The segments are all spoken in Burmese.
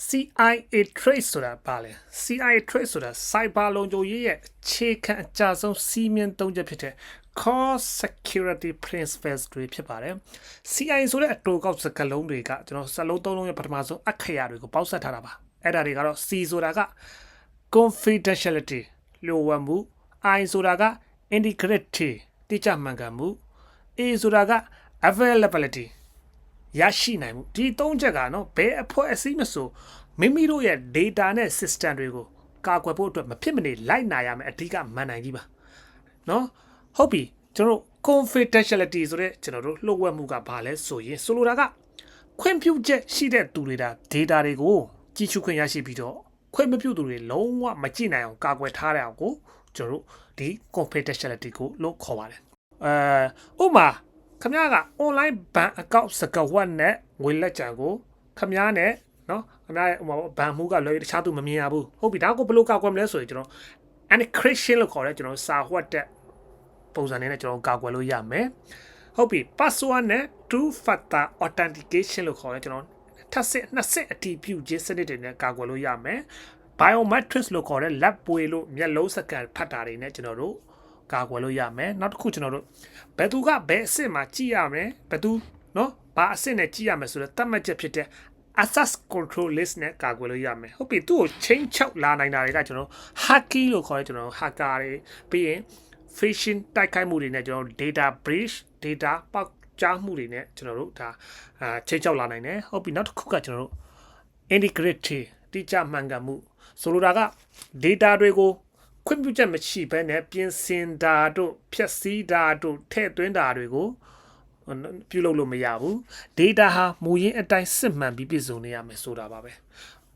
CIA Trace ဆိုတာပါလေ CIA Trace ဆိုတာ Cyber လုံခြုံရေးရဲ့အခြေခံအကြဆုံးစီးမြင်သုံးချက်ဖြစ်တဲ့ Core Security Principles တွေဖြစ်ပါတယ် CIA ဆိုတဲ့အတူကောက်စကားလုံးတွေကကျွန်တော်စလုံးသုံးလုံးရဲ့ပထမဆုံးအခရာတွေကိုပေါက်ဆက်ထားတာပါအဲ့ဒါတွေကတော့ C ဆိုတာက confidentiality လျှို့ဝှက်မှု I ဆိုတာက integrity တိကျမှန်ကန်မှု A ဆိုတာက availability ရရှိနိုင်မှုဒီသုံးချက်ကနော်ဘယ်အဖွဲ့အစည်းမဆိုမိမိတို့ရဲ့ data နဲ့ system တွေကိုကာကွယ်ဖို့အတွက်မဖြစ်မနေလိုက်နာရမယ်အဓိကမှန်နိုင်ကြီးပါနော်ဟုတ်ပြီကျွန်တော်တို့ confidentiality ဆိုတဲ့ကျွန်တော်တို့လှုပ်ဝက်မှုကဘာလဲဆိုရင်ဆိုလိုတာကခွင့်ပြုချက်ရှိတဲ့သူတွေဒါ data တွေကိုကြီးစုခွင့်ရရှိပြီးတော့ခွင့်မပြုသူတွေလုံးဝမကြည့်နိုင်အောင်ကာကွယ်ထားတဲ့အောင်ကိုကျွန်တော်တို့ဒီ confidentiality ကိုလို့ခေါ်ပါတယ်ဥပမာခမရက online bank account စကားဝတ်နဲ့ငွေလက်ကျန်ကိုခမရနဲ့နော်ခမရရဲ့ဥပမာဘဏ်မှုကလွယ်တခြားသူမမြင်ရဘူးဟုတ်ပြီဒါကိုဘယ်လိုကာကွယ်မလဲဆိုရင်ကျွန်တော် encryption လို့ခေါ်တဲ့ကျွန်တော်စာဝတ်တဲ့ပုံစံနဲ့ကျွန်တော်ကာကွယ်လို့ရမယ်ဟုတ်ပြီ password နဲ့ two factor authentication လို့ခေါ်တဲ့ကျွန်တော်ထပ်စစ်နှစ်စစ်အတည်ပြုခြင်းစနစ်တွေနဲ့ကာကွယ်လို့ရမယ် biometrics လို့ခေါ်တဲ့လက်ပွေလို့မျက်လုံးစကန်ဖတ်တာတွေနဲ့ကျွန်တော်တို့ကာကွယ်လို့ရမယ်နောက်တစ်ခုကျွန်တော်တို့ဘယ်သူကဘယ်အဆင့်မှာကြည့်ရမလဲဘယ်သူနော်ဘာအဆင့်နဲ့ကြည့်ရမယ်ဆိုတော့တတ်မှတ်ချက်ဖြစ်တဲ့ access control list နဲ့ကာကွယ်လို့ရမယ်ဟုတ်ပြီသူ့ကိုချင်းချောက်လာနိုင်တာတွေကကျွန်တော် hacking လို့ခေါ်တဲ့ကျွန်တော် hacker တွေပြီးရင် phishing တိုက်ခိုက်မှုတွေနဲ့ကျွန်တော် data breach data ပေါက်ကြားမှုတွေနဲ့ကျွန်တော်တို့ဒါချင်းချောက်လာနိုင်တယ်ဟုတ်ပြီနောက်တစ်ခုကကျွန်တော်တို့ integrity တိကျမှန်ကန်မှုဆိုလိုတာက data တွေကိုခွင့်ပြုချက်မရှိဘဲနဲ့ပြင်ဆင်တာတို့ဖျက်ဆီးတာတို့ထည့်သွင်းတာတွေကိုပြုလုပ်လို့မရဘူး data ဟာမူရင်းအတိုင်းစစ်မှန်ပြီးပြည့်စုံနေရမယ်ဆိုတာပါပဲ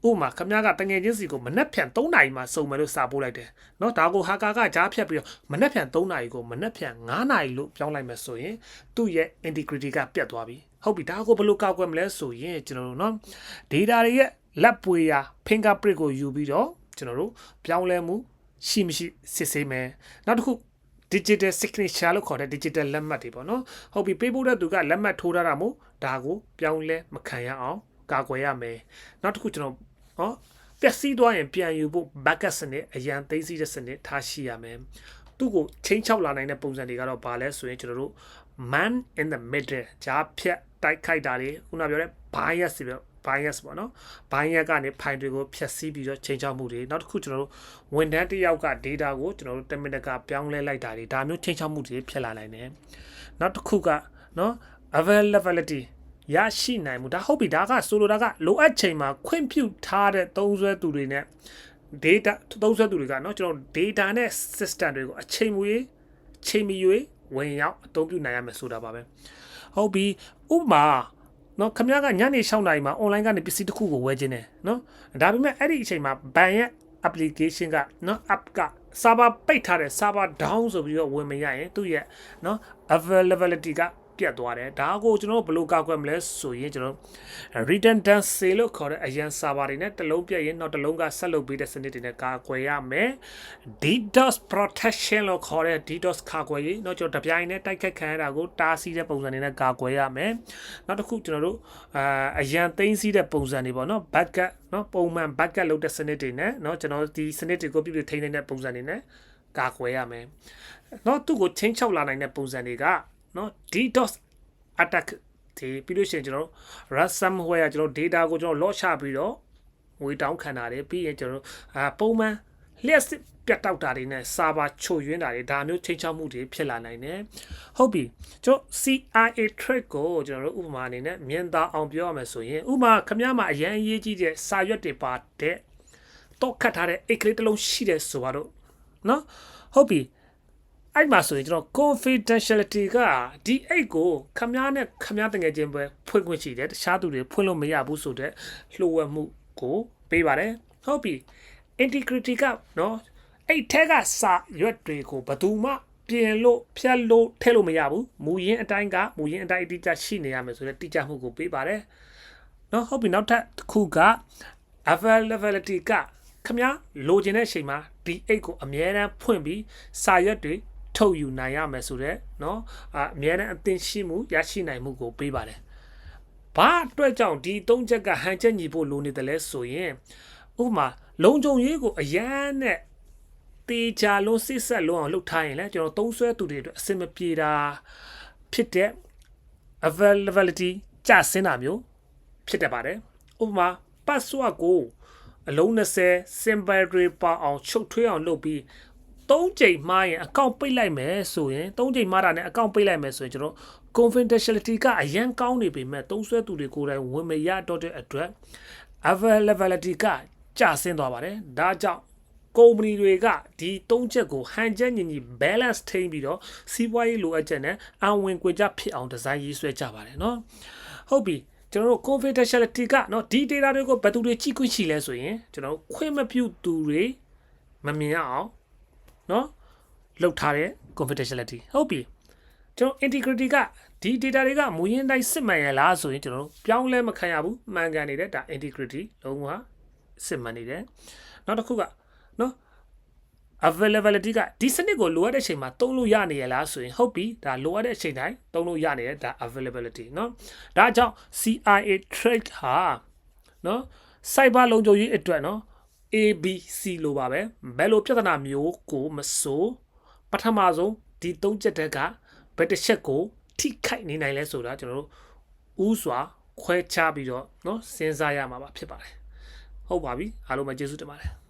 ဥပမာခမရကတငယ်ချင်းစီကိုမနှက်ဖြန်3နာရီမှာစုံမယ်လို့စာပို့လိုက်တယ်เนาะဒါကိုဟာကာကကြားဖြတ်ပြီးတော့မနှက်ဖြန်3နာရီကိုမနှက်ဖြန်9နာရီလို့ပြောင်းလိုက်မယ်ဆိုရင်သူ့ရဲ့ integrity ကပြတ်သွားပြီဟုတ်ပြီဒါကိုဘယ်လိုကောက်ွယ်မလဲဆိုရင်ကျွန်တော်တို့เนาะ data တွေရဲ့လက်ပွေရာ fingerprint ကိုယူပြီးတော့ကျွန်တော်တို့ပြောင်းလဲမှုရှိမရှိစစ်ဆေးမယ်နောက်တစ်ခု digital signature လို့ခေါ်တဲ့ digital လက်မှတ်တွေပေါ့နော်ဟုတ်ပြီပေးဖို့တဲ့သူကလက်မှတ်ထိုးထားတာမို့ဒါကိုပြောင်းလဲမခံရအောင်ကာကွယ်ရမယ်နောက်တစ်ခုကျွန်တော်ဟောပျက်စီးသွားရင်ပြန်ယူဖို့ backup စနစ်အရန်သိသိတဲ့စနစ်ထားရှိရမယ်သူ့ကိုချင်းချောက်လာနိုင်တဲ့ပုံစံတွေကတော့ဘာလဲဆိုရင်ကျွန်တော်တို့ man in the middle ဂျားဖြတ်တိုက်ခိုက်တာတွေခုနပြောတဲ့ bias တွေbias ပေါ့နော် bias ကနေဖိုင်တွေကိုဖျက်ဆီးပြီးတော့ချိန်ချောက်မှုတွေနောက်တစ်ခုကျွန်တော်တို့ဝန်ထမ်းတစ်ယောက်က data ကိုကျွန်တော်တို့10မိနစ်ကပြောင်းလဲလိုက်တာတွေဒါမျိုးချိန်ချောက်မှုတွေဖြစ်လာနိုင်တယ်နောက်တစ်ခုကနော် availability ရရှိနိုင်မှုဒါဟုတ်ပြီဒါကဆိုလိုတာကလိုအပ်ချိန်မှာခွင့်ပြုထားတဲ့သုံးစွဲသူတွေနဲ့ data သုံးစွဲသူတွေကနော်ကျွန်တော် data နဲ့ system တွေကိုအချိန်မီဝင်ရောက်အသုံးပြုနိုင်ရမယ်ဆိုတာပါပဲဟုတ်ပြီဥပမာနော်ခမရကညနေ6နာရီမှာ online ကနေပစ္စည်းတစ်ခုကိုဝယ်ခြင်းတယ်နော်ဒါပေမဲ့အဲ့ဒီအချိန်မှာဘဏ်ရဲ့ application ကနော် app က server ပိတ်ထားတယ် server down ဆိုပြီးတော့ဝင်မရရင်သူ့ရဲ့နော် availability ကပြတ်သွားတယ်ဒါကိုကျွန်တော်ဘယ်လိုကောက်ွယ်မလဲဆိုရင်ကျွန်တော် redundancy လို့ခေါ်တဲ့အရန် server တွေနဲ့တစ်လုံးပြတ်ရင်နောက်တစ်လုံးကဆက်လုပ်ပေးတဲ့စနစ်တွေနဲ့ကာကွယ်ရမယ် DDoS protection လို့ခေါ်တဲ့ DDoS ကာကွယ်ရေးเนาะကျွန်တော်တပြိုင်နဲ့တိုက်ခတ်ခံရတာကိုတားဆီးတဲ့ပုံစံတွေနဲ့ကာကွယ်ရမယ်နောက်တစ်ခုကျွန်တော်တို့အရန်သိမ်းဆီးတဲ့ပုံစံတွေပေါ့เนาะ backup เนาะပုံမှန် backup လုပ်တဲ့စနစ်တွေနဲ့เนาะကျွန်တော်ဒီစနစ်တွေကိုပြုပြင်ထိန်းနေတဲ့ပုံစံတွေနဲ့ကာကွယ်ရမယ်เนาะသူ့ကိုချင်းချောက်လာနိုင်တဲ့ပုံစံတွေကနော် DDoS attack ဒီပြီးလို့ရှိရင်ကျွန်တော် ransomware ကျွန်တော် data ကိုကျွန်တော် loss ချပြီးတော့ငွေတောင်းခံတာတွေပြီးရင်ကျွန်တော်ပုံမှန်လျှက်စစ်ပြတ်တောက်တာတွေနဲ့ server ချို့ယွင်းတာတွေဒါမျိုးချိန်ချောက်မှုတွေဖြစ်လာနိုင်တယ်ဟုတ်ပြီကျွန်တော် CIA trick ကိုကျွန်တော်တို့ဥပမာအနေနဲ့မြင်သာအောင်ပြောရမယ်ဆိုရင်ဥပမာခမရမှာအရန်အရေးကြီးတဲ့စာရွက်တွေပါတဲ့တော့ခတ်ထားတဲ့အိတ်ကလေးတစ်လုံးရှိတယ်ဆိုတော့နော်ဟုတ်ပြီအဲ့မှာဆိုရင်ကျွန်တော် confidentiality ကဒီအိတ်ကိုခမားနဲ့ခမားတငယ်ချင်းပဲဖွင့်ခွင့်ရှိတယ်တခြားသူတွေဖွင့်လို့မရဘူးဆိုတဲ့လှို့ဝှက်မှုကိုပေးပါတယ်ဟုတ်ပြီ integrity ကနော်အဲ့ထက်ကစာရွက်တွေကိုဘယ်သူမှပြင်လို့ဖြတ်လို့ထည့်လို့မရဘူးမူရင်းအတိုင်းအတိအကျရှိနေရမယ်ဆိုတဲ့တိကျမှုကိုပေးပါတယ်နော်ဟုတ်ပြီနောက်ထပ်တစ်ခုက availability ကခမားလိုချင်တဲ့အချိန်မှာဒီအိတ်ကိုအမြဲတမ်းဖွင့်ပြီးစာရွက်တွေထုတ်ယူနိုင်ရမယ်ဆိုတော့เนาะအများနဲ့အသင်ရှိမှုရရှိနိုင်မှုကိုပေးပါတယ် ဘာအတွက်ကြောင့်ဒီ၃ချက်ကဟန်ချက်ညီဖို့လိုနေတယ်လဲဆိုရင်ဥပမာလုံခြုံရေးကိုအရန်နဲ့တေချာလုံးစစ်ဆက်လုံးအောင်လှုပ်ထားရင်လည်းကျွန်တော်သုံးဆွဲသူတွေအတွက်အဆင်မပြေတာဖြစ်တဲ့ availability ကျဆင်းတာမျိုးဖြစ်တတ်ပါတယ်ဥပမာ password ကိုအလုံး20 symbol တွေပါအောင်ချုပ်ထွေးအောင်လုပ်ပြီး3ချိန်မှားရင်အကောင့်ပိတ်လိုက်မယ်ဆိုရင်3ချိန်မှားတာနဲ့အကောင့်ပိတ်လိုက်မယ်ဆိုရင်ကျွန်တော် confidentiality ကအရန်ကောင်းနေပေမဲ့သုံးဆွဲသူတွေကိုယ်တိုင်ဝင်မရတော့တဲ့အတွက် availability ကကျဆင်းသွားပါတယ်ဒါကြောင့်ကုမ္ပဏီတွေကဒီ၃ချက်ကိုဟန်ချက်ညီညီ balance ထိန်းပြီးတော့စီးပွားရေးလိုအပ်ချက်နဲ့အဝင်ကွေကြဖြစ်အောင်ဒီဇိုင်းရေးဆွဲကြပါတယ်เนาะဟုတ်ပြီကျွန်တော်တို့ confidentiality ကเนาะဒီ data တွေကိုဘယ်သူတွေကြည့်ခွင့်ရှိလဲဆိုရင်ကျွန်တော်ခွင့်မပြုသူတွေမမြင်ရအောင်เนาะလောက်ထားတဲ့ confidentiality ဟုတ်ပြီကျွန်တော် integrity ကဒီ data တွေကမူရင်းတိုင်းစစ်မှန်ရလားဆိုရင်ကျွန်တော်တို့ပြောင်းလဲမခံရဘူးမှန်ကန်နေတဲ့ဒါ integrity လုံးဝစစ်မှန်နေတယ်နောက်တစ်ခုကနော် availability ကဒီစနစ်ကိုလိုအပ်တဲ့အချိန်မှာသုံးလို့ရနေရလားဆိုရင်ဟုတ်ပြီဒါလိုအပ်တဲ့အချိန်တိုင်းသုံးလို့ရနေတယ်ဒါ availability နော်ဒါကြောင့် CIA trade ဟာနော် cyber လုံခြုံရေးအတွက်နော် ABC လိုပါပဲဘယ်လိုပြဿနာမျိုးကိုမဆိုပထမဆုံးဒီ၃ချက်တက်ကဘယ်တစ်ချက်ကိုထိခိုက်နေနိုင်လဲဆိုတာကျွန်တော်တို့ဥစွာခွဲခြားပြီးတော့နော်စဉ်းစားရမှာပါဖြစ်ပါတယ်ဟုတ်ပါပြီအားလုံးပဲကျေးဇူးတင်ပါတယ်